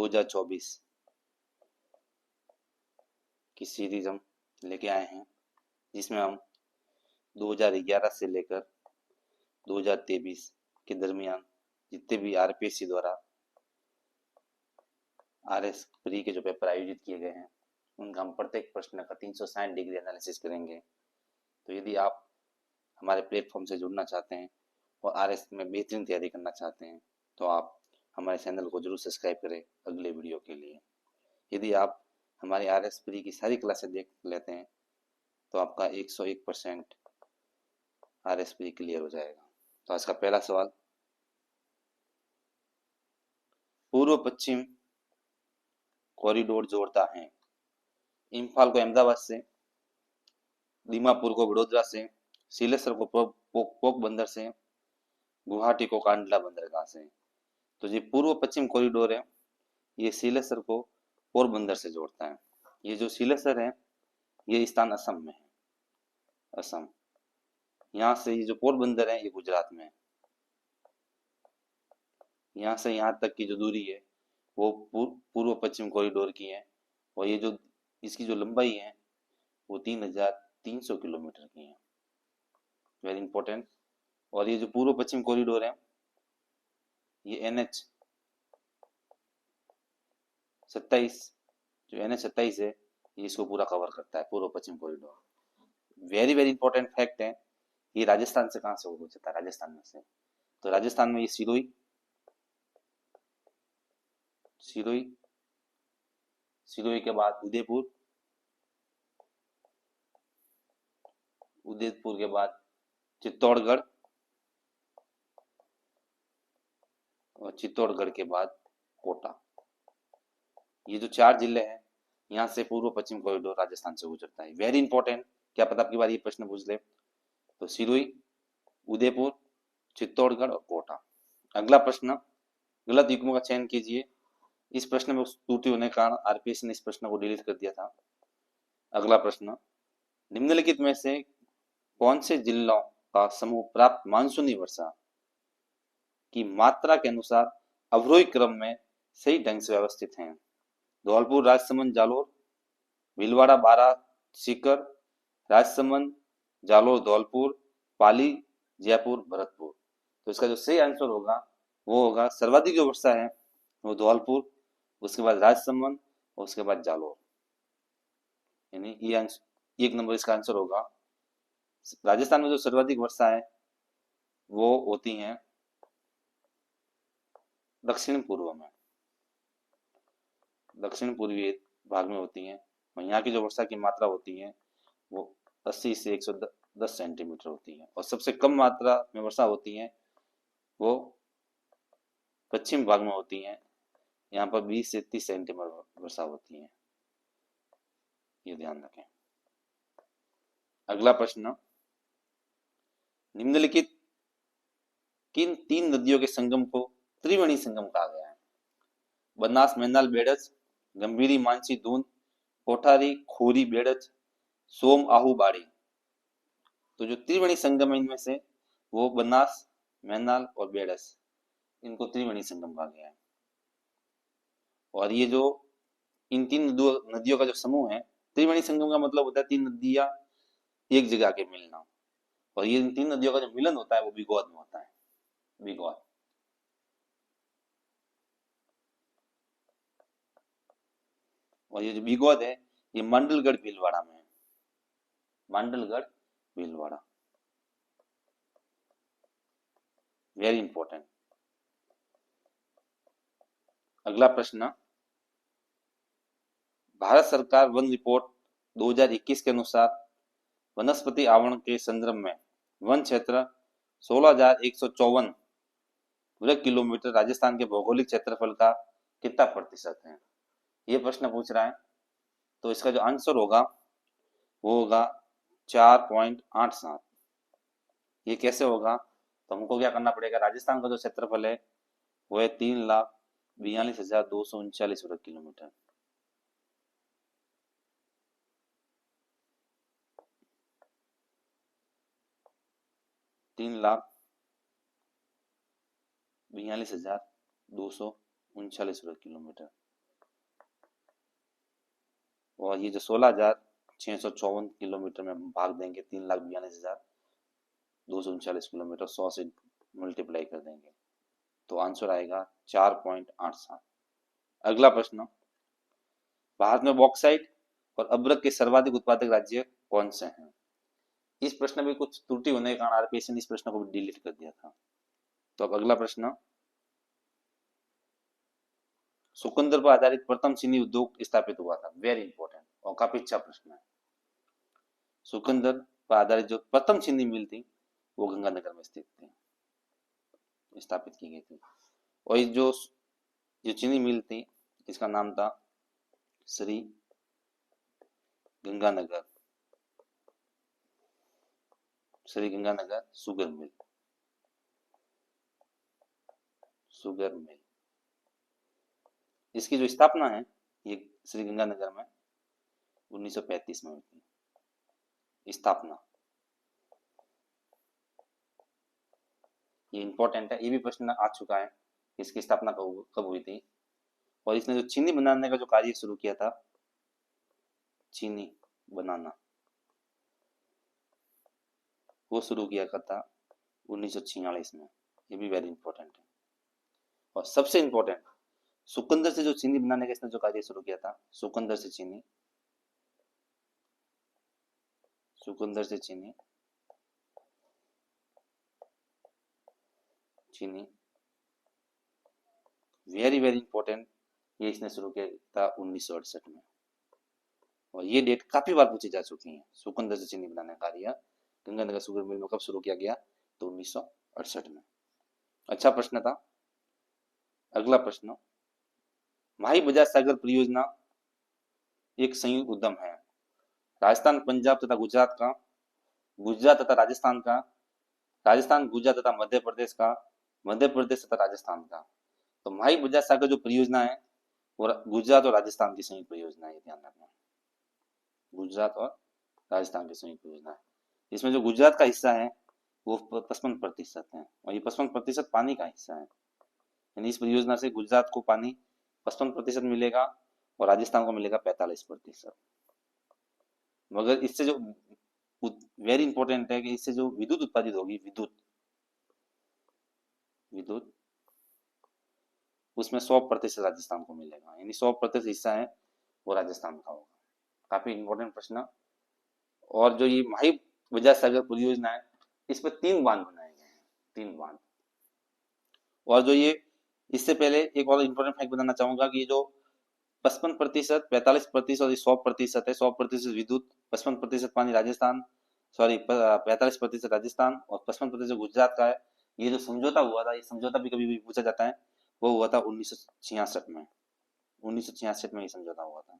2024 की सीरीज हम लेके आए हैं, जिसमें हम 2011 से लेकर 2023 के दरमियान जितने भी आरपीएससी द्वारा आरएस प्री के जो पेपर आयोजित किए गए हैं उनका हम प्रत्येक प्रश्न का 360 डिग्री एनालिसिस करेंगे। तो यदि आप हमारे प्लेटफॉर्म से जुड़ना चाहते हैं और आरएस में बेहतरीन तैयारी करना चाहते हैं तो आप हमारे चैनल को जरूर सब्सक्राइब करें अगले वीडियो के लिए। यदि आप हमारी आरएस प्री की सारी क्लासें देख लेते हैं तो आपका 101% आरएस प्री क्लियर हो जाएगा। तो आज का पहला सवाल, पूर्व पश्चिम कॉरिडोर जोड़ता है इम्फाल को अहमदाबाद से, दीमापुर को वडोदरा से, सिलेसर को पोक बंदर से, गुवाहाटी को कांडला बंदरगाह से। तो ये पूर्व पश्चिम कॉरिडोर है, ये सिलेसर को पोरबंदर से जोड़ता है। ये जो सिलेसर है ये स्थान असम में है, असम। यहाँ से ये जो पोरबंदर है ये गुजरात में है। यहाँ से यहाँ तक की जो दूरी है वो पूर्व पश्चिम कॉरिडोर की है, और ये जो इसकी जो लंबाई है वो 3300 किलोमीटर की है। Very important. और ये जो पूर्व पश्चिम कॉरिडोर है ये NH 27, जो NH 27 है ये इसको पूरा कवर करता है, पूर्व पश्चिम corridor. Very very important fact है, ये राजस्थान से कहाँ से हो जाता है, राजस्थान में से। तो राजस्थान में ये सिरोही, सिरोही के बाद उदयपुर, उदयपुर के बाद चित्तौड़गढ़, और चित्तौड़गढ़ के बाद कोटा। ये जो 4 जिले हैं यहाँ से पूर्व पश्चिम कॉरिडोर राजस्थान से गुजरता है। वेरी इंपॉर्टेंट, क्या पता आपकी बार ये प्रश्न पूछ ले। तो सिरोही, उदयपुर, चित्तौड़गढ़ और कोटा। अगला प्रश्न, गलत युग्म का चयन कीजिए। इस प्रश्न में त्रुटि होने के कारण आरपीएससी ने इस प्रश्न को डिलीट कर दिया था। अगला प्रश्न, निम्नलिखित में से कौन से जिलों का समूह प्राप्त मानसूनी वर्षा की मात्रा के अनुसार अवरोही क्रम में सही ढंग से व्यवस्थित हैं? धौलपुर, राजसमंद, जालोर, भीलवाड़ा, बारां, सीकर, राजसमंद, जालोर, धौलपुर, पाली, जयपुर, भरतपुर। तो इसका जो सही आंसर होगा वो होगा, सर्वाधिक जो वर्षा है वो धौलपुर, उसके बाद राजसमंद और उसके बाद जालोर। यानी ये 1 नंबर इसका आंसर होगा। राजस्थान में जो सर्वाधिक वर्षा है वो होती है दक्षिण पूर्व में, दक्षिण पूर्वी भाग में होती है। और यहाँ की जो वर्षा की मात्रा होती है वो 80 से 110 सेंटीमीटर होती है। और सबसे कम मात्रा में वर्षा होती है वो पश्चिम भाग में होती है, यहाँ पर 20 से 30 सेंटीमीटर वर्षा होती है, ये ध्यान रखें। अगला प्रश्न, निम्नलिखित किन 3 नदियों के संगम को त्रिवेणी संगम कहा गया है? बनास, मैनाल, बेड़ज, गंभीरी, मानसी, दून, कोठारी, खोरी, बेड़ज, सोम, आहू, बाड़ी। तो जो त्रिवेणी संगम है इनमें से वो बनास, मैनाल और बेड़ज, इनको त्रिवेणी संगम कहा गया है। और ये जो इन 3 नदियों का जो समूह है, त्रिवेणी संगम का मतलब होता है 3 नदियां एक जगह के मिलना, और ये इन 3 नदियों का जो मिलन होता है वो बिगौद में होता है, बिगौद। और ये जो बिगौद है ये मंडलगढ़ भीलवाड़ा में है, मंडलगढ़ भीलवाड़ा। Very important. अगला प्रश्न, भारत सरकार वन रिपोर्ट 2021 के अनुसार वनस्पति आवरण के संदर्भ में वन क्षेत्र 16,154 वर्ग किलोमीटर राजस्थान के भौगोलिक क्षेत्रफल का कितना प्रतिशत है? ये प्रश्न पूछ रहा है। तो इसका जो आंसर होगा वो होगा 4.87। ये कैसे होगा? तो हमको क्या करना पड़ेगा, राजस्थान का जो क्षेत्रफल है वो है 3,42,239 वर्ग किलोमीटर। तीन लाख 42,239 वर्ग किलोमीटर। और ये जो 16,654 किलोमीटर में भाग देंगे 3,42,239 किलोमीटर, 100 से मल्टीप्लाई कर देंगे तो आंसर आएगा 4.87। अगला प्रश्न, भारत में बॉक्साइट और अब्रक के सर्वाधिक उत्पादक राज्य कौन से हैं? इस प्रश्न में कुछ त्रुटि होने के कारण आरपीएससी ने इस प्रश्न को डिलीट कर दिया था। तो अब अगला प्रश्न, चुकंदर पर आधारित प्रथम चीनी उद्योग स्थापित हुआ था। वेरी इंपॉर्टेंट और काफी अच्छा प्रश्न है। चुकंदर पर आधारित जो प्रथम चीनी मिल थी वो गंगानगर में स्थित थी, स्थापित की गई थी। और जो चीनी मिल थी इसका नाम था श्री गंगानगर शुगर मिल। इसकी जो स्थापना है ये श्री गंगानगर में 1935 में हुई थी स्थापना। ये इंपॉर्टेंट है, ये भी प्रश्न आ चुका है इसकी स्थापना कब हुई थी। और इसने जो चीनी बनाने का जो कार्य शुरू किया था, चीनी बनाना, वो शुरू किया था 1946 में। ये भी वेरी इंपॉर्टेंट है। और सबसे इंपॉर्टेंट, चुकंदर से जो चीनी बनाने का इसने जो कार्य शुरू किया था, चुकंदर से चीनी वेरी वेरी इंपॉर्टेंट, ये इसने शुरू किया था 1968 में। और ये डेट काफी बार पूछी जा चुकी है। चुकंदर से चीनी बनाने का कार्य गंगानगर शुगर मिल में कब शुरू किया गया? तो 1968 में। अच्छा प्रश्न था। अगला प्रश्न, माही बजाज सागर परियोजना एक संयुक्त उद्यम है। राजस्थान, पंजाब तथा गुजरात का, गुजरात तथा राजस्थान का, राजस्थान, गुजरात तथा मध्य प्रदेश का, मध्य प्रदेश तथा राजस्थान का। तो माही बजाज सागर जो परियोजना है वो गुजरात और राजस्थान की संयुक्त परियोजना है, ध्यान रखना। गुजरात और राजस्थान की संयुक्त परियोजना है। इसमें जो गुजरात का हिस्सा है वो 55% है और ये 55% पानी का हिस्सा है। यानी इस परियोजना से गुजरात को पानी 55% मिलेगा और राजस्थान को मिलेगा 45%। मगर इससे जो वेरी इंपॉर्टेंट है कि इससे जो विद्युत उत्पादित होगी, विद्युत उसमें 100% राजस्थान को मिलेगा। यानी 100% हिस्सा है वो राजस्थान का होगा। काफी इंपॉर्टेंट प्रश्न। और जो ये माही बजाज सागर परियोजना है इस पर 3 बांध बनाए गए हैं, 3 बांध। और जो ये, इससे पहले एक और इंपॉर्टेंट फैक्ट बताना चाहूंगा कि जो 55%, 45% और 100% है, 100% विद्युत, 55% पानी राजस्थान, 45% राजस्थान और 55% गुजरात का है। ये जो समझौता हुआ था, ये समझौता भी कभी भी पूछा जाता है, वो हुआ था 1966 में। 1966 में ये समझौता हुआ था।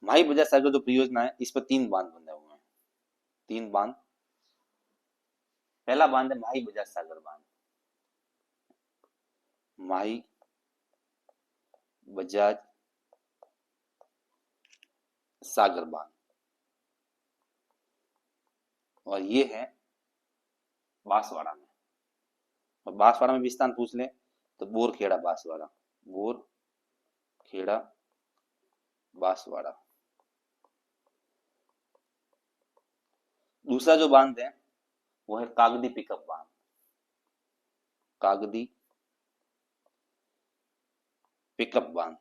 माही बजाज सागर जो परियोजना है इस पर 3 बांध बने हुए हैं, 3 बांध। पहला बांध है माही बजाज सागर बांध, माही बजाज सागर बांध। और ये है बांसवाड़ा में। और बांसवाड़ा में भी स्थान पूछ ले तो बोरखेड़ा बांसवाड़ा, बोरखेड़ा बांसवाड़ा। दूसरा जो बांध है वो है कागदी पिकअप बांध, कागदी पिकअप बांध।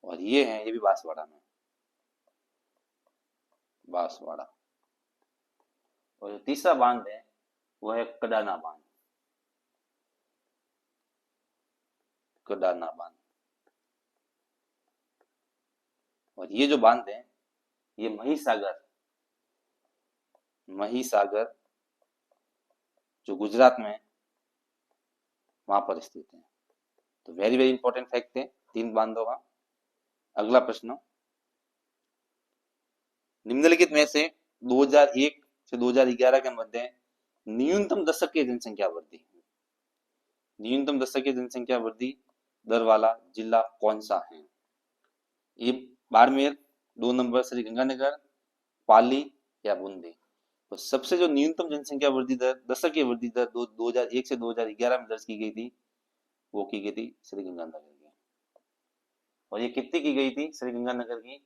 और ये है, ये भी बांसवाड़ा में, बांसवाड़ा। और जो तीसरा बांध है वो है कडाना बांध, कडाना बांध। और ये जो बांध है ये महीसागर जो गुजरात में वहां पर स्थित है। तो वेरी वेरी इंपॉर्टेंट फैक्ट है 3 बांधों का। अगला प्रश्न, निम्नलिखित में से 2001 से 2011 के मध्य न्यूनतम दशकीय जनसंख्या वृद्धि, न्यूनतम दशकीय जनसंख्या वृद्धि दर वाला जिला कौन सा है? ये बाड़मेर, 2 नंबर श्री गंगानगर, पाली या बूंदी। तो सबसे जो न्यूनतम जनसंख्या वृद्धि दर, दशकीय वृद्धि दर 2001 से 2011 में दर्ज की गई थी वो की गई थी श्री गंगानगर की। और ये कितनी की गई थी श्री गंगानगर की?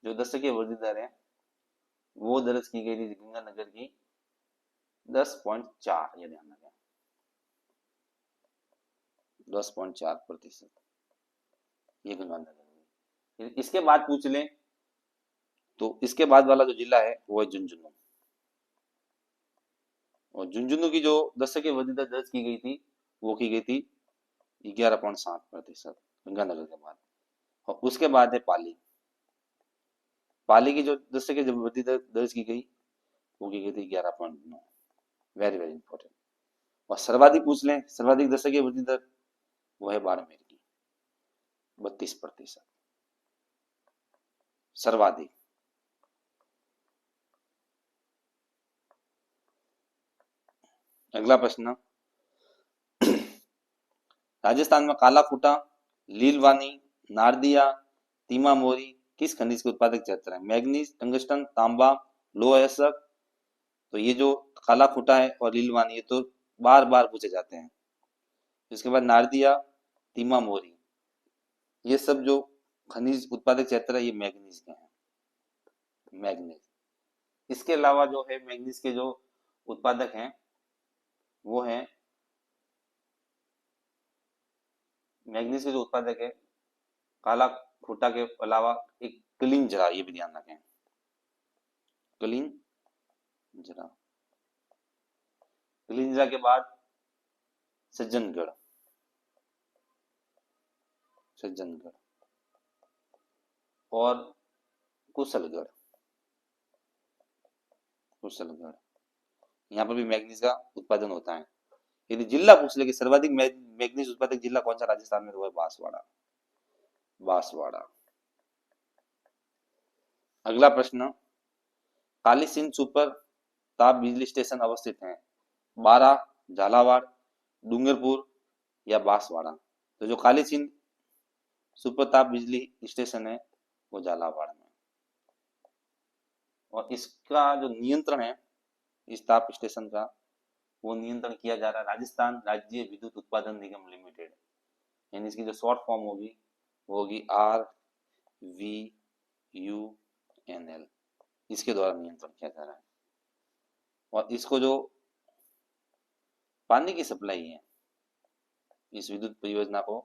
जो दशकीय वृद्धि दर है वो दर्ज की गई थी गंगानगर की 10.4, ये ध्यान रखें, 10.4%। ये गंगानगर में। इसके बाद पूछ लें तो इसके बाद वाला जो जिला है वो है झुंझुनू। और झुंझुनू की जो दशकीय वृद्धि दर दर्ज की गई थी वो की गई थी 11.7% गंगानगर के बाद। और उसके बाद है पाली। पाली की जो दशकीय वृद्धि दर दर्ज की गई वो की गई थी 11.9। Very very important. और सर्वाधिक पूछ लें, सर्वाधिक दशकीय वृद्धि दर वो है बाड़मेर की 32%। सर्वाधिक। अगला प्रश्न, राजस्थान में काला खूटा, लीलवानी, नारदिया, तीमा मोरी किस खनिज के उत्पादक क्षेत्र है? मैग्नीज, टंगस्टन, तांबा, लोह अयस्क। तो ये जो काला खूटा है और लीलवानी ये तो बार बार पूछे जाते हैं। इसके बाद नारदिया, तीमा मोरी, ये सब जो खनिज उत्पादक क्षेत्र है ये मैग्नीज के हैं, मैग्नीज। इसके अलावा जो है मैग्नीज के जो उत्पादक हैं वो है, मैग्नीज के जो उत्पादक है काला खूटा के अलावा एक कलिंजरा, ये भी ध्यान रखें, कलिंजरा। कलिंजरा के बाद सज्जनगढ़, सज्जनगढ़ और कुशलगढ़, कुशलगढ़। यहाँ पर भी मैग्नीज का उत्पादन होता है। यदि जिला पूछ ले कि सर्वाधिक मैग्नीज उत्पादक जिला कौन सा राजस्थान में, तो है बांसवाड़ा, बांसवाड़ा। अगला प्रश्न, काली सिंध सुपर ताप बिजली स्टेशन अवस्थित है? बारा, झालावाड़, डूंगरपुर या बांसवाड़ा? तो जो काली सिंध सुपर ताप बिजली स्टेशन है वो झालावाड़ में। और इसका जो नियंत्रण है इस ताप स्टेशन का, वो नियंत्रण किया जा रहा है राजस्थान राज्य विद्युत उत्पादन निगम लिमिटेड, यानी इसकी जो शॉर्ट फॉर्म होगी वो होगी RVUNL, इसके द्वारा नियंत्रण किया जा रहा है। और इसको जो पानी की सप्लाई है, इस विद्युत परियोजना को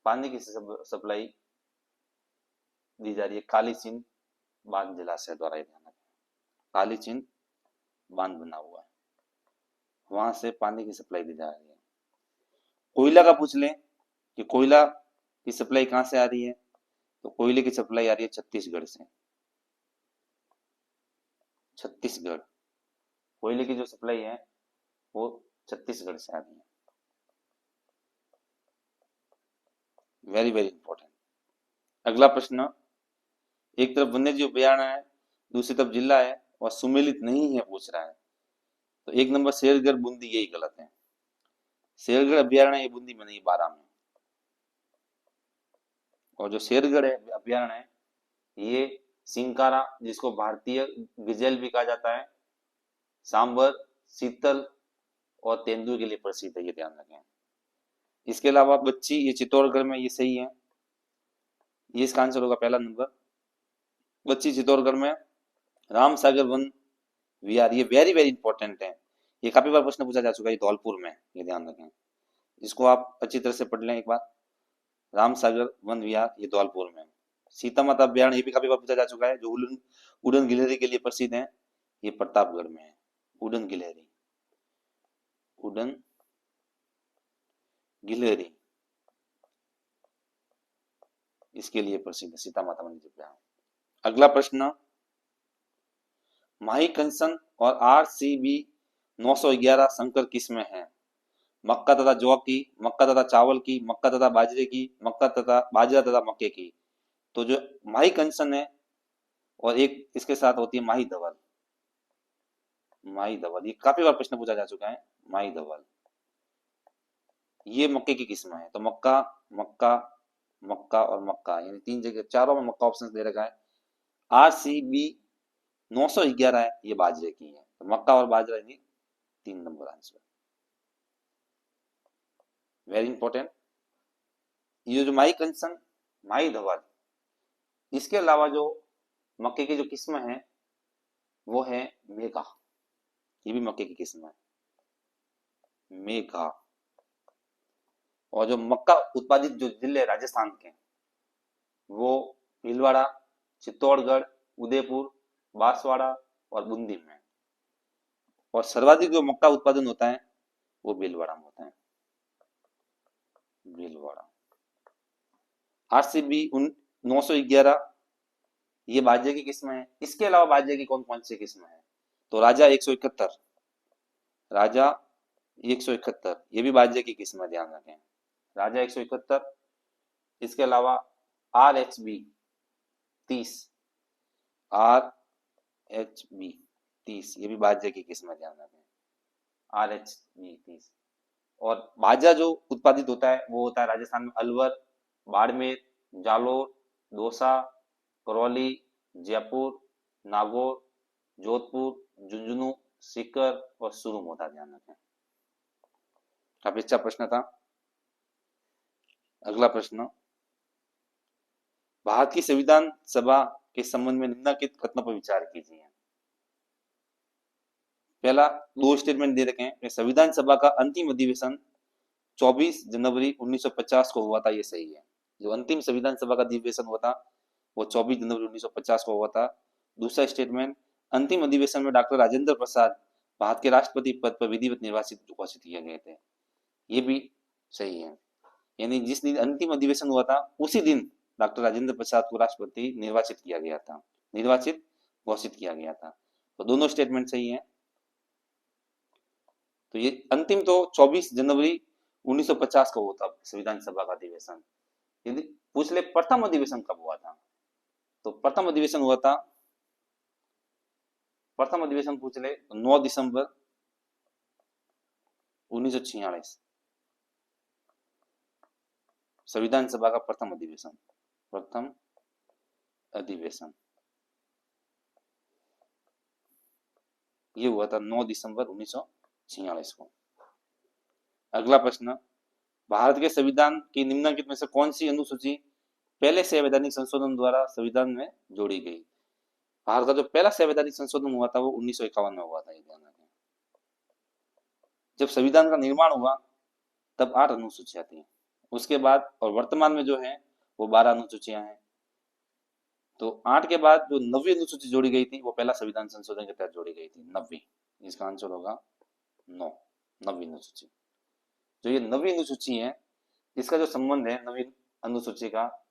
पानी की सप्लाई दी जा रही है काली सिंध बांध जलाशय द्वारा। ध्यान रखें, काली सिंध बांध बना हुआ है, वहां से पानी की सप्लाई दी जा रही है। कोयला का पूछ लें कि कोयला की सप्लाई कहां से आ रही है, तो कोयले की सप्लाई आ रही है छत्तीसगढ़ से। छत्तीसगढ़, कोयले की जो सप्लाई है वो छत्तीसगढ़ से आ रही है। Very very important. अगला प्रश्न, एक तरफ वन्य जीव अभ्यारण्य है दूसरी तरफ जिला है और सुमेलित नहीं है पूछ रहा है, तो एक नंबर शेरगढ़ बूंदी, यही गलत है। शेरगढ़ अभ्यारण्य ये बूंदी में नहीं, 12 में। और जो शेरगढ़ है अभ्यारण्य है ये सिंकारा, जिसको भारतीय गजेल भी कहा जाता है, सांबर, शीतल और तेंदुए के लिए प्रसिद्ध है, ये ध्यान रखें। इसके अलावा बच्ची, ये चित्तौड़गढ़ में, ये सही है, ये इसका आंसर होगा पहला नंबर, बच्ची चित्तौड़गढ़ में। राम सागर वन विहार, ये वेरी वेरी इंपॉर्टेंट है, ये काफी बार प्रश्न पूछा जा चुका है, ये धौलपुर में, ये ध्यान रखें। इसको आप अच्छी तरह से पढ़ लें एक बार, राम सागर वन विहार ये धौलपुर में। सीता माता अभ्यारण्य ये भी काफी बार पूछा जा चुका है, जो उड़न गिलहरी के लिए प्रसिद्ध है, ये प्रतापगढ़ में है। उड़न गिलहरी, उड़न गिलहरी इसके लिए प्रसिद्ध है सीता माता मंदिर अभ्यारण्य। अगला प्रश्न, माही कंसन और RCB 911 संकर किस्में हैं? मक्का तथा जौ की, मक्का तथा चावल की, मक्का तथा बाजरे की, मक्का तथा बाजरा तथा मक्के की। तो जो माही कंसन है और एक इसके साथ होती है माही धवल, माही धवल, ये काफी बार प्रश्न पूछा जा चुका है, माही धवल ये मक्के की किस्म है। तो मक्का, मक्का, मक्का और मक्का, यानी 3 जगह, चारों में मक्का ऑप्शन दे रखा है। RCB 911 है, ये बाजरे की है, तो मक्का और बाजरा, यानी 3 नंबर आंसर। Very important. ये जो माई कंचन, माई धवल, इसके अलावा जो मक्के की जो किस्म है वो है मेघा, ये भी मक्के की किस्म है, मेघा। और जो मक्का उत्पादित जो जिले राजस्थान के, वो भीलवाड़ा, चित्तौड़गढ़, उदयपुर, बांसवाड़ा और बूंदी में। और सर्वाधिक जो मक्का उत्पादन होता है वो भीलवाड़ा में होता है, भीलवाड़ा। आरसीबी 911, ये बाजरे की किस्म है। इसके अलावा बाजरे की कौन कौन सी किस्म है? तो राजा 171, राजा 171, ये भी बाजरे की किस्म है, ध्यान रखें, राजा 171। इसके अलावा RHB 30, RHB 30, ये भी बाजरे की किस्म है, ध्यान रखें, RHB 30। और बाजरा जो उत्पादित होता है वो होता है राजस्थान में अलवर, बाड़मेर, जालोर, दौसा, करौली, जयपुर, नागौर, जोधपुर, झुंझुनू, सीकर और सुरुम होता है, ध्यान रखें। काफी अच्छा प्रश्न था। अगला प्रश्न, भारत की संविधान सभा के संबंध में निम्नलिखित कथनों पर विचार कीजिए। पहला, दो स्टेटमेंट दे रखे हैं। संविधान सभा का अंतिम अधिवेशन 24 जनवरी 1950 को हुआ था, ये सही है। जो अंतिम संविधान सभा का अधिवेशन हुआ था वो 24 जनवरी 1950 को हुआ था। दूसरा स्टेटमेंट, अंतिम अधिवेशन में डॉक्टर राजेंद्र प्रसाद भारत के राष्ट्रपति पद पर विधिवत निर्वाचित घोषित किए गए थे, ये भी सही है। यानी जिस दिन अंतिम अधिवेशन हुआ था उसी दिन डॉक्टर राजेंद्र प्रसाद को राष्ट्रपति निर्वाचित किया गया था, निर्वाचित घोषित किया गया था। तो दोनों स्टेटमेंट सही है। तो ये अंतिम तो 24 जनवरी 1950 को हुआ था संविधान सभा का अधिवेशन। यदि पूछ ले प्रथम अधिवेशन कब हुआ था, तो प्रथम अधिवेशन हुआ था, प्रथम अधिवेशन पूछ ले तो 9 दिसंबर 1946, संविधान सभा का प्रथम अधिवेशन, प्रथम अधिवेशन ये हुआ था 9 दिसंबर 1946 को। अगला प्रश्न, भारत के संविधान की निम्नलिखित में से कौन सी अनुसूची पहले संवैधानिक संशोधन द्वारा संविधान में जोड़ी गई? भारत का जो पहला संवैधानिक संशोधन हुआ था वो 1951 में हुआ था, ये ध्यान रखें। जब संविधान का निर्माण हुआ तब 8 अनुसूचियां थी, उसके बाद और वर्तमान में जो है वो 12 अनुसूचियां हैं। तो 8 के बाद जो 9वीं अनुसूची जोड़ी गई थी वो पहला संविधान संशोधन के तहत जोड़ी गई थी, 9वीं। इसका आंसर होगा 9, 9वीं अनुसूची। जो ये 9वीं अनुसूची है, इसका जो संबंध है 9वीं अनुसूची का,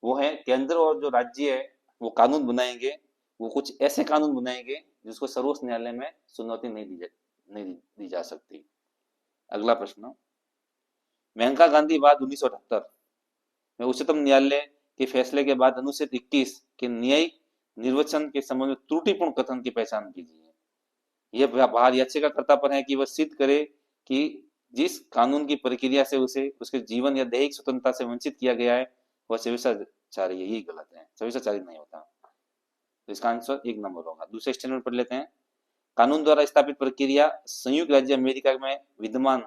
वो है केंद्र और जो राज्य है वो कानून बनाएंगे, वो कुछ ऐसे कानून बनाएंगे जिसको सर्वोच्च न्यायालय में चुनौती नहीं दी जा सकती। अगला प्रश्न, मेनका गांधी वाद 1978 में उच्चतम न्यायालय के फैसले के बाद अनुच्छेद 21 के न्यायिक निर्वचन के संबंध में त्रुटिपूर्ण कथन की पहचान कीजिए। यह भार याचिकाकर्ता पर है कि वह सिद्ध करे कि जिस कानून की प्रक्रिया से उसे उसके जीवन या दैहिक स्वतंत्रता से वंचित किया गया है वह स्वेच्छाचारी है। यही गलत है, स्वेच्छाचारी नहीं होता। तो इसका आंसर 1 नंबर होगा। दूसरे स्टेटमेंट पढ़ लेते हैं, कानून द्वारा स्थापित प्रक्रिया संयुक्त राज्य अमेरिका में विद्यमान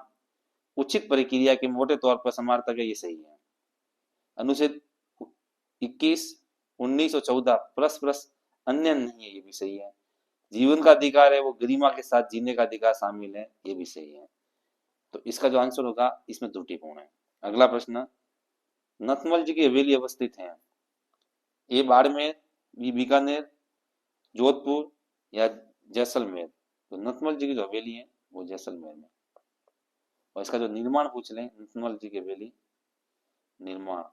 उचित प्रक्रिया के मोटे तौर पर समार्थक है, ये सही है। अनुच्छेद 21, 19 और 14 प्लस अन्य नहीं है, ये भी सही है। जीवन का अधिकार है वो गरिमा के साथ जीने का अधिकार शामिल है, ये भी सही है। तो इसका जो आंसर होगा इसमें त्रुटिपूर्ण है। अगला प्रश्न, नथमल जी की हवेली अवस्थित है, ये बाड़मेर, बीकानेर, जोधपुर या जैसलमेर? तो नथमल जी की जो हवेली है वो जैसलमेर में। और इसका जो निर्माण पूछ लें, नथमल जी की हवेली निर्माण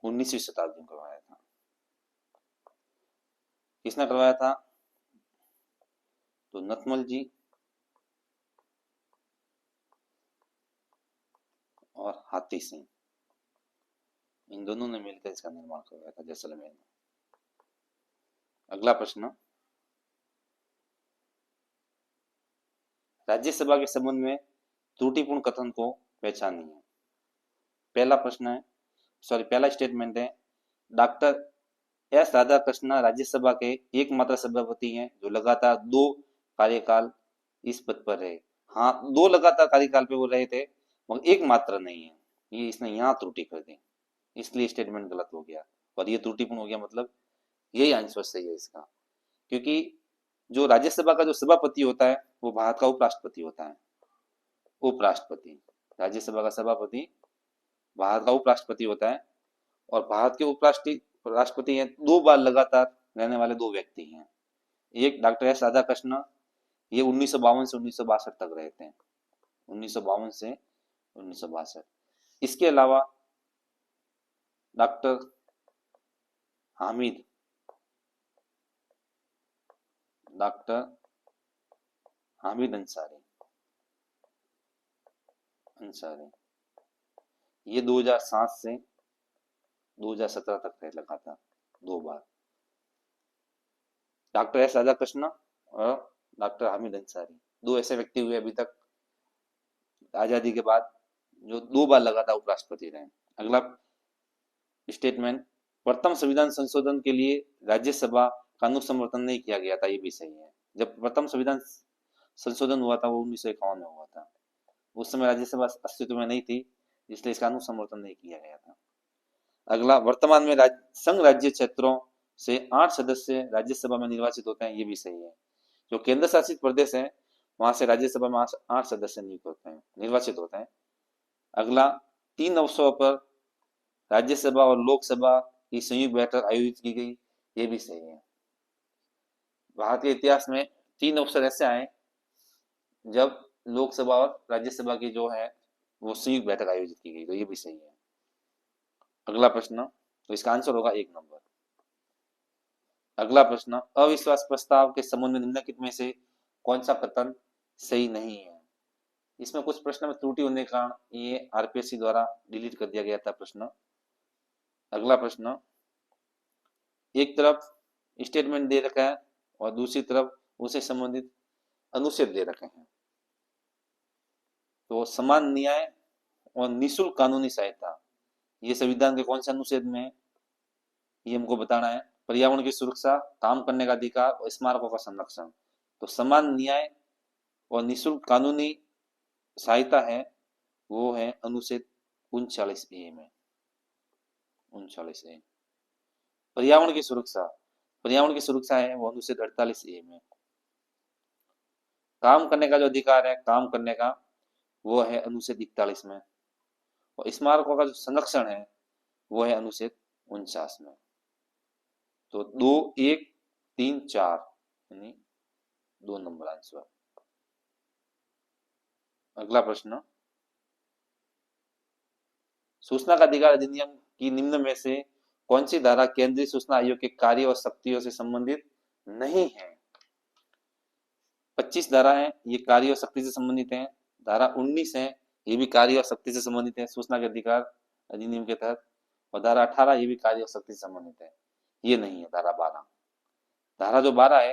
19वीं शताब्दी में करवाया था। किसने करवाया था? तो नथमल जी और हाथी सिंह, इन दोनों ने मिलकर इसका निर्माण करवाया था जैसलमेर में। अगला प्रश्न, राज्यसभा के संबंध में त्रुटिपूर्ण कथन को पहचानिए। पहला प्रश्न है, पहला स्टेटमेंट है, डॉक्टर एस राधाकृष्णन राज्यसभा के एकमात्र सभापति हैं जो लगातार 2 कार्यकाल इस पद पर रहे। हाँ, 2 लगातार कार्यकाल पे वो रहे थे, मगर एक मात्रा नहीं है। ये इसने यहाँ त्रुटि कर दी, इसलिए स्टेटमेंट गलत हो गया और ये त्रुटिपूर्ण हो गया, मतलब यही आंसर सही है इसका। क्योंकि जो राज्यसभा का जो सभापति होता है वो भारत का उपराष्ट्रपति होता है। उपराष्ट्रपति, राज्यसभा का सभापति भारत का उपराष्ट्रपति होता है। और भारत के उपराष्ट्रपति राष्ट्रपति हैं 2 बार लगातार रहने वाले 2 व्यक्ति हैं। एक डॉक्टर एस राधाकृष्ण, ये 1952 से 1962 तक रहे थे, 1952 से 1962। इसके अलावा डॉक्टर हामिद, डॉक्टर हामिद अंसारी, ये 2007 से 2017 तक रह लगा था 2 बार। डॉक्टर एस राधाकृष्ण और डॉक्टर हामिद अंसारी 2 ऐसे व्यक्ति हुए अभी तक आजादी के बाद जो 2 बार लगातार उपराष्ट्रपति रहे। अगला स्टेटमेंट, प्रथम संविधान संशोधन के लिए राज्यसभा का अनुसमर्थन नहीं किया गया था, ये भी सही है। जब प्रथम संविधान संशोधन हुआ था वो 1951 में हुआ था, उस समय राज्यसभा अस्तित्व में नहीं थी, इसलिए इसका अनुसमर्थन नहीं किया गया था। अगला, वर्तमान में संघ राज्य क्षेत्रों से 8 सदस्य राज्यसभा में निर्वाचित होते हैं, ये भी सही है। जो केंद्र शासित प्रदेश है वहां से राज्यसभा में 8 सदस्य नियुक्त होते हैं, निर्वाचित होते हैं। अगला, 3 अवसरों पर राज्यसभा और लोकसभा की संयुक्त बैठक आयोजित की गई, ये भी सही है। भारत के इतिहास में 3 अवसर ऐसे आए जब लोकसभा और राज्यसभा की जो है वो संयुक्त बैठक आयोजित की गई, तो ये भी सही है। अगला प्रश्न, तो इसका आंसर होगा 1 नंबर। अगला प्रश्न, अविश्वास प्रस्ताव के संबंध में निम्नलिखित में से कौन सा कथन सही नहीं है? इसमें कुछ प्रश्न में त्रुटि होने के कारण ये आरपीएससी द्वारा डिलीट कर दिया गया था प्रश्न। अगला प्रश्न, एक तरफ स्टेटमेंट दे रखा है और दूसरी तरफ उसे संबंधित अनुच्छेद दे रखे हैं, तो समान न्याय और निःशुल्क कानूनी सहायता, ये संविधान के कौन से अनुच्छेद में है ये हमको बताना है। पर्यावरण की सुरक्षा, काम करने का अधिकार और स्मारकों का संरक्षण, तो समान न्याय और निःशुल्क कानूनी सहायता है वो है अनुच्छेद 39A में, 39A। पर्यावरण की सुरक्षा है वो अनुच्छेद 48A में। काम करने का जो अधिकार है, काम करने का, वो है अनुच्छेद 41 में। और स्मारकों का जो संरक्षण है वो है अनुच्छेद 49 में। तो 2, 1, 3, 4 यानी 2 नंबर आंसर। अगला प्रश्न, सूचना का अधिकार अधिनियम की निम्न में से कौन सी धारा केंद्रीय सूचना आयोग के कार्य और शक्तियों से संबंधित नहीं है? 25 धारा है, ये कार्य और शक्ति से संबंधित है। धारा 19 है, ये भी कार्य और शक्ति से संबंधित है सूचना के अधिकार अधिनियम के तहत। और धारा 18 ये भी कार्य और शक्ति से संबंधित है, ये नहीं है धारा 12। धारा जो 12 है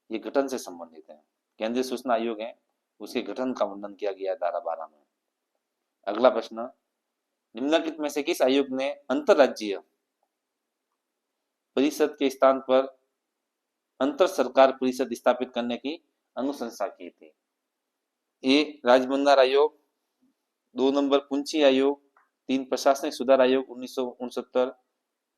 ये गठन से संबंधित है, केंद्रीय सूचना आयोग है उसके गठन का वर्णन किया गया है धारा 12 में। अगला प्रश्न, निम्नलिखित में से किस आयोग ने अंतरराज्यीय परिषद के स्थान पर अंतर सरकार परिषद स्थापित करने की अनुशंसा की थी? ए, राजमंदार आयोग, 2 नंबर पुंछी आयोग, 3 प्रशासनिक सुधार आयोग 1969,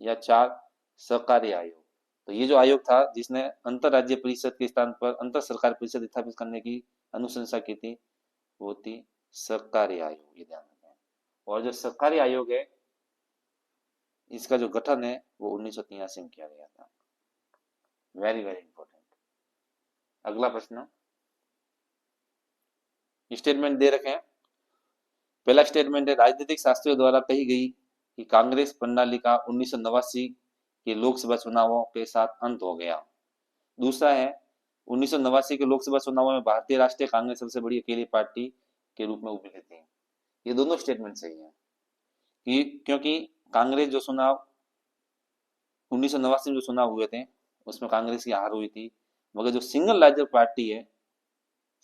या 4 सहकारी आयोग। तो ये जो आयोग था जिसने अंतर राज्य परिषद के स्थान पर अंतर सरकार परिषद स्थापित करने की अनुशंसा की थी वो थी सहकारी आयोग, ये ध्यान रखें। और जो सरकारी आयोग है इसका जो गठन है वो 1983 में किया गया था। Very very important. अगला प्रश्न, स्टेटमेंट दे रखे हैं। पहला स्टेटमेंट है, राजनीतिक शास्त्रियों द्वारा कही गई कि कांग्रेस प्रणाली का 1989 के लोकसभा चुनावों के साथ अंत हो गया। दूसरा है, 1989 के लोकसभा चुनावों में भारतीय राष्ट्रीय कांग्रेस सबसे बड़ी अकेली पार्टी के रूप में उभरी थी। ये दोनों स्टेटमेंट सही है कि क्योंकि कांग्रेस जो चुनाव 1989 में जो चुनाव हुए थे उसमें कांग्रेस की हार हुई थी, मगर जो सिंगल लार्जर पार्टी है,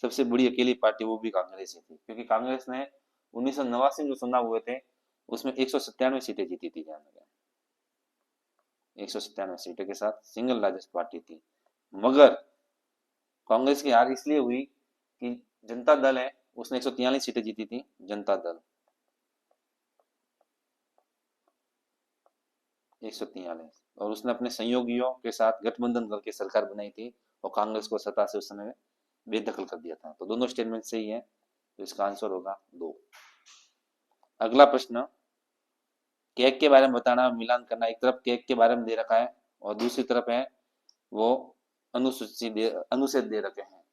सबसे बड़ी अकेली पार्टी, वो भी कांग्रेस ही थी। क्योंकि कांग्रेस ने 1989 में जो चुनाव हुए थे उसमें 197 सीटें जीती थी, ध्यान रखें 197 सीटों के साथ सिंगल लार्जेस्ट पार्टी थी। मगर कांग्रेस की हार इसलिए हुई कि जनता दल है, उसने 143 सीटें जीती थी, जनता दल 143, और उसने अपने सहयोगियों के साथ गठबंधन करके सरकार बनाई थी और कांग्रेस को सत्ता से उस समय बेदखल कर दिया था। तो दोनों स्टेटमेंट सही है, तो इसका आंसर होगा 2। अगला प्रश्न, केक के बारे में बताना, मिलान करना। एक तरफ केक के बारे में दे रखा है और दूसरी तरफ है वो अनुच्छेद दे रखे हैं,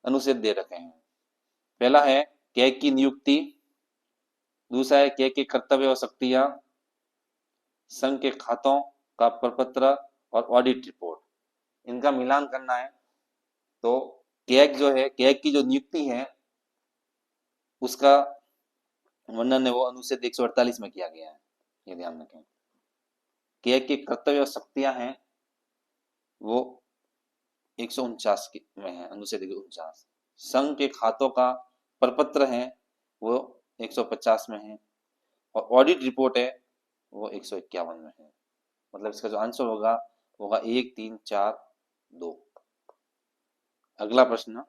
अनुच्छेद दे रखे हैं। पहला है केक की नियुक्ति, दूसरा है केक के कर्तव्य और शक्तियां, संघ के खातों का प्रपत्र और ऑडिट रिपोर्ट। इनका मिलान करना है। तो केक जो है, केक की जो नियुक्ति है उसका वर्णन है वो अनुच्छेद 148 में किया गया है, ये ध्यान रखें। केक के कर्तव्य और शक्तियां हैं वो 149 में है, अनुच्छेद 149। संघ के खातों का प्रपत्र है वो 150 में है और ऑडिट रिपोर्ट है वो 151 में है। मतलब इसका जो आंसर होगा वो होगा 1, 3, 4, 2। अगला प्रश्न,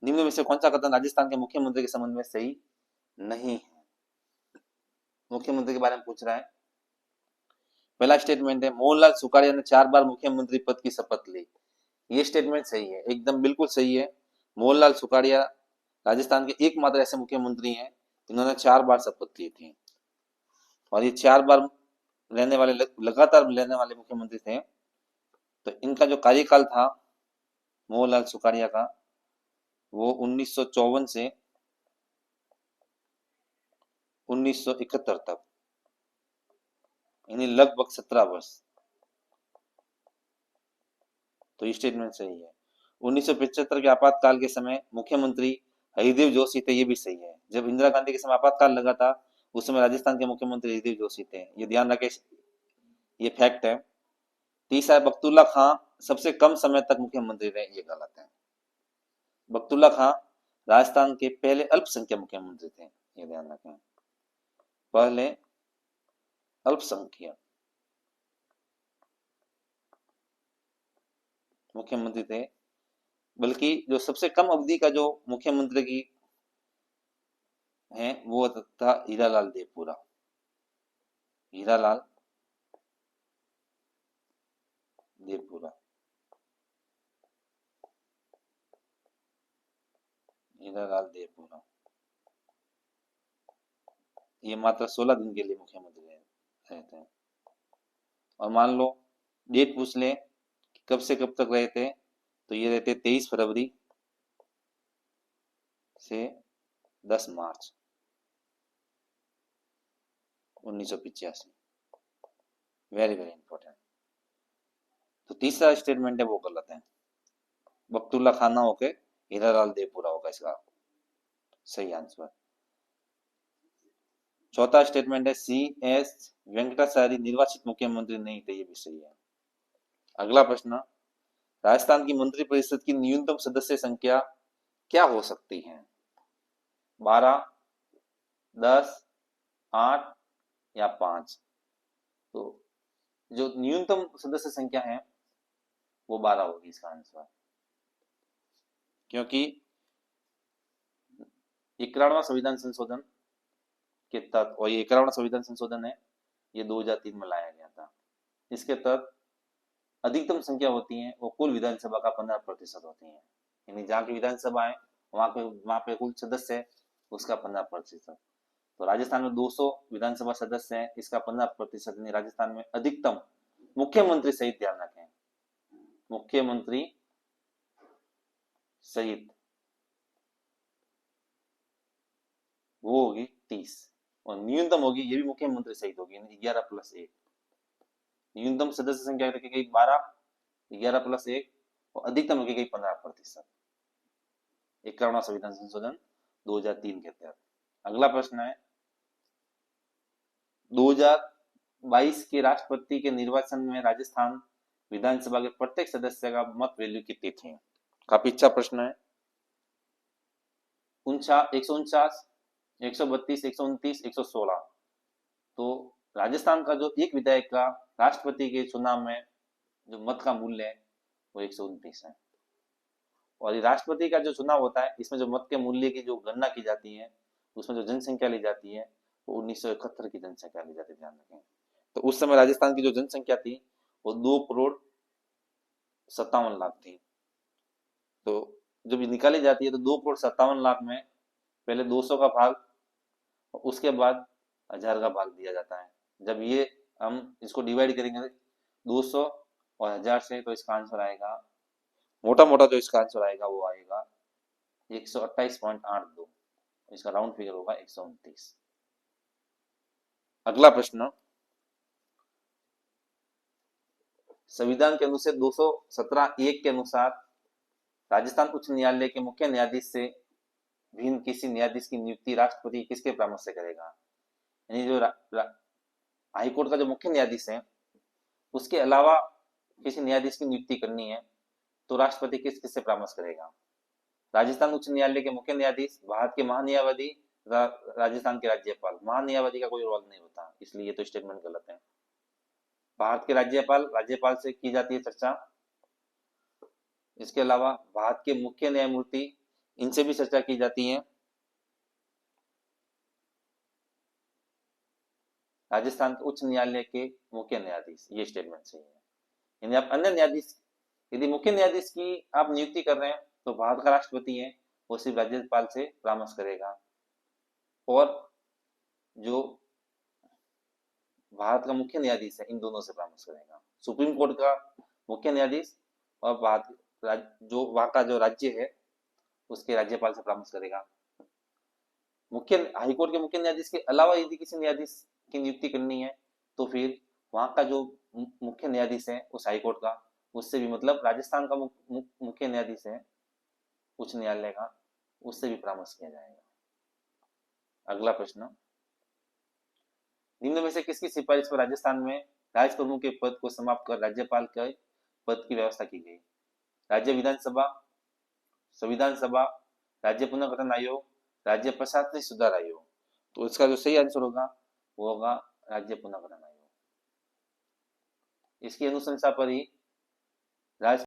निम्न में से कौन सा कथन राजस्थान के मुख्यमंत्री के संबंध में सही नहीं है? मुख्यमंत्री के बारे में पूछ रहा है। पहला स्टेटमेंट है मोहनलाल सुखाड़िया ने 4 बार मुख्यमंत्री पद की शपथ ली। ये स्टेटमेंट सही है, एकदम बिल्कुल सही है। मोहनलाल सुखाड़िया राजस्थान के एकमात्र ऐसे मुख्यमंत्री हैं जिन्होंने 4 बार शपथ ली थी और ये 4 बार रहने वाले, लगातार लेने वाले मुख्यमंत्री थे। तो इनका जो कार्यकाल था मोहनलाल सुखाड़िया का वो 1954 से 1971 तक, यानी लगभग 17 वर्ष। तो ये स्टेटमेंट सही है। 1975 के आपातकाल के समय मुख्यमंत्री हरिदेव जोशी थे, ये भी सही है। जब इंदिरा गांधी के समय आपातकाल लगा था उस समय राजस्थान के मुख्यमंत्री हरिदेव जोशी थे, ये ध्यान रखें, ये फैक्ट है। तीसरा, बख्तुल्ला खां सबसे कम समय तक मुख्यमंत्री रहे, ये गलत है। बख्तुल्ला खां राजस्थान के पहले अल्पसंख्यक मुख्यमंत्री थे, ये ध्यान रखें, पहले अल्पसंख्यक मुख्यमंत्री थे। बल्कि जो सबसे कम अवधि का जो मुख्यमंत्री की है वो था हीरालाल देवपुरा, हीरालाल देवपुरा, हीरालाल देवपुरा। ये मात्र 16 दिन के लिए मुख्यमंत्री रहे थे। और मान लो डेट पूछ ले कब से कब तक रहे थे, तो ये रहते 23 फरवरी से 10 मार्च 1985। Very very important. तो तीसरा स्टेटमेंट है वो गलत है, बख्तुल्ला खान ना होके हीरालाल देवपुरा होगा इसका सही आंसर। चौथा स्टेटमेंट है सी एस वेंकटाचारी निर्वाचित मुख्यमंत्री नहीं थे, ये भी सही है। अगला प्रश्न, राजस्थान की मंत्रिपरिषद की न्यूनतम सदस्य संख्या क्या हो सकती है? 12, 10, 8 या 5? तो जो न्यूनतम सदस्य संख्या है वो 12 होगी इसका आंसर, क्योंकि 91वां संविधान संशोधन के तहत, और ये 91वां संविधान संशोधन है, ये 2003 में लाया गया था। इसके तहत अधिकतम संख्या होती है वो कुल विधानसभा का 15% होती है, यानी जहाँ की विधानसभा है वहां पे कुल सदस्य है उसका 15%। तो राजस्थान में 200 विधानसभा सदस्य हैं, इसका 15%, यानी राजस्थान में अधिकतम मुख्यमंत्री सहित, ध्यान रखें, मुख्यमंत्री सहित वो होगी 30 और न्यूनतम होगी ये भी मुख्यमंत्री सहित होगी, यानी 11+1। न्यूनतम सदस्य संख्या रखी गई 12, 11+1 और अधिकतम रखी गई 15%। 51वां संविधान संशोधन 2003 के तहत। अगला प्रश्न है 2022 के राष्ट्रपति के निर्वाचन में राजस्थान विधानसभा के प्रत्येक सदस्य का मत वैल्यू कितनी थी? काफी अच्छा प्रश्न है। 149, 132, 129, 116। तो राजस्थान का जो एक विधायक का राष्ट्रपति के चुनाव में जो मत का मूल्य है वो 129 है। और ये राष्ट्रपति का जो चुनाव होता है, इसमें जो मत के मूल्य की जो गणना की जाती है, उसमें जो जनसंख्या ली जाती है वो 1971 की जनसंख्या ली जाती है, ध्यान रखें। तो उस समय राजस्थान की जो जनसंख्या थी वो 2,57,00,000 थी। तो जब ये निकाली जाती है तो 2,57,00,000 में पहले 200 का भाग, उसके बाद 1000 का भाग दिया जाता है। जब ये हम इसको डिवाइड करेंगे 200 और 1000 से, तो इसका आंसर आएगा, मोटा मोटा जो इसका आंसर आएगा वो आएगा 128.82। इसका राउंड फिगर होगा 129। अगला प्रश्न, संविधान के अनुच्छेद 217(1) के अनुसार राजस्थान उच्च न्यायालय के मुख्य न्यायाधीश से भिन्न किसी न्यायाधीश की नियुक्ति राष्ट्रपति किसके परामर्श से करेगा? यानी जो हाईकोर्ट का जो मुख्य न्यायाधीश है उसके अलावा किसी न्यायाधीश की नियुक्ति करनी है तो राष्ट्रपति किस किस से परामर्श करेगा? राजस्थान उच्च न्यायालय के मुख्य न्यायाधीश, भारत के महान्यायवादी, राजस्थान के राज्यपाल। महान्यायवादी का कोई रोल नहीं होता, इसलिए ये तो स्टेटमेंट गलत है। भारत के राज्यपाल से की जाती है चर्चा। इसके अलावा भारत के मुख्य न्यायमूर्ति, इनसे भी चर्चा की जाती है। राजस्थान के उच्च न्यायालय के मुख्य न्यायाधीश, ये स्टेटमेंट सही है। यानी आप अन्य न्यायाधीश, यदि मुख्य न्यायाधीश की आप नियुक्ति कर रहे हैं तो भारत का राष्ट्रपति है वो सिर्फ राज्यपाल से परामर्श करेगा, और जो भारत का मुख्य न्यायाधीश है इन दोनों से परामर्श करेगा। सुप्रीम कोर्ट का मुख्य न्यायाधीश और जो वहां का जो राज्य है उसके राज्यपाल से परामर्श करेगा। मुख्य हाईकोर्ट के मुख्य न्यायाधीश के अलावा यदि किसी न्यायाधीश की नियुक्ति करनी है तो फिर वहां का जो मुख्य न्यायाधीश है उस हाईकोर्ट का, उससे भी, मतलब राजस्थान का मुख्य न्यायाधीश है उच्च न्यायालय का, उससे भी परामर्श किया जाएगा। अगला प्रश्न, निम्न में से किसकी सिफारिश पर राजस्थान में राज प्रमुख के पद को समाप्त कर राज्यपाल के पद की व्यवस्था की गई? राज्य विधानसभा, संविधान सभा, राज्य पुनर्गठन आयोग, राज्य प्रशासनिक सुधार आयोग। तो इसका जो सही आंसर होगा वो होगा राज्य पुनर्गठन आयोग। इसकी अनुशंसा पर ही राज्य